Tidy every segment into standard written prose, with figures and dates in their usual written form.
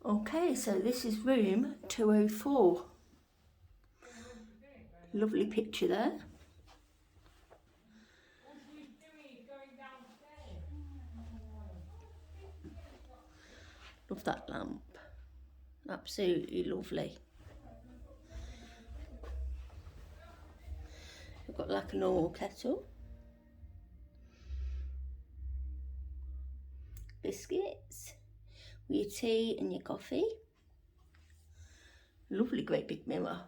Okay, so this is room 204. Lovely picture there. Love that lamp. Absolutely lovely. We've got like a normal kettle. Biscuits. With your tea and your coffee. Lovely great big mirror.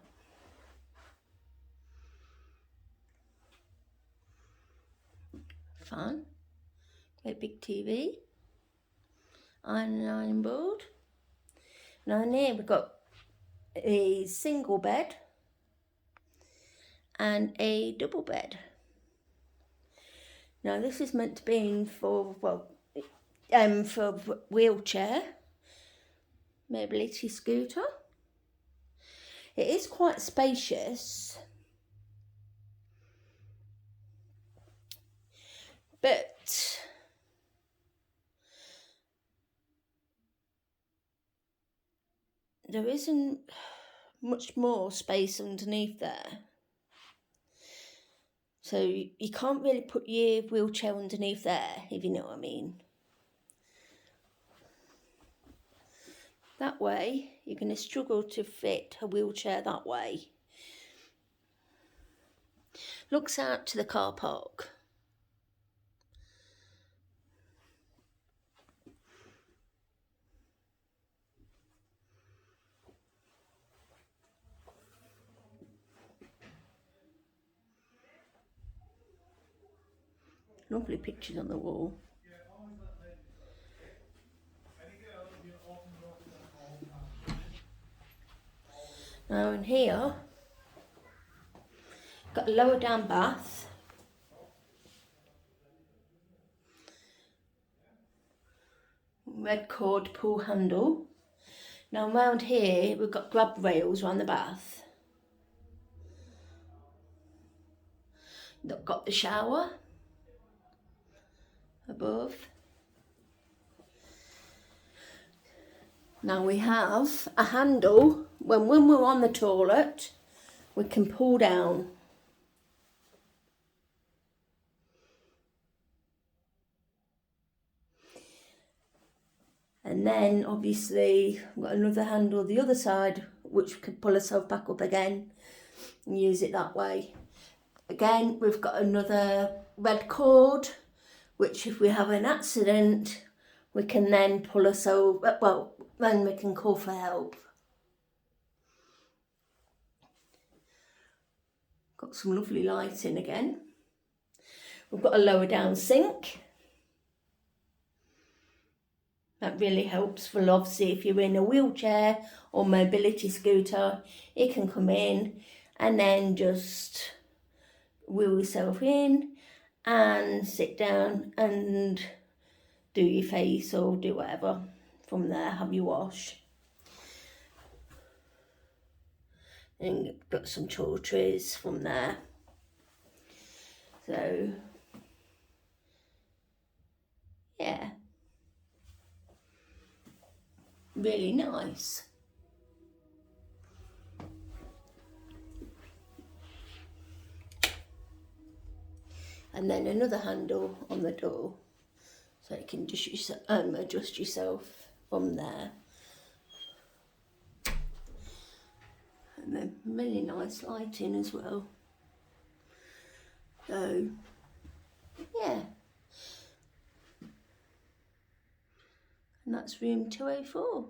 Fun. Great big TV. Ironing board. Now in here we've got a single bed and a double bed. Now this is meant to be for, well, for wheelchair, mobility scooter. It is quite spacious, but there isn't much more space underneath there. So you can't really put your wheelchair underneath there, if you know what I mean. That way, you're going to struggle to fit a wheelchair that way. Looks out to the car park. Lovely pictures on the wall. Now in here, got a lower down bath. Red cord pull handle. Now around here, we've got grab rails around the bath. Got the shower above. Now we have a handle, when we're on the toilet, we can pull down. And then obviously we've got another handle the other side, which we can pull ourselves back up again and use it that way. Again, we've got another red cord, which if we have an accident, we can then pull ourselves, well, then we can call for help. Got some lovely lighting again. We've got a lower down sink. That really helps for, obviously, if you're in a wheelchair or mobility scooter, you can come in and then just wheel yourself in and sit down and do your face or do whatever. From there, have your wash. And you've got some toiletries from there. So, yeah. Really nice. And then another handle on the door, so you can just adjust yourself from there. And then really nice lighting as well. So, yeah. And that's room 204.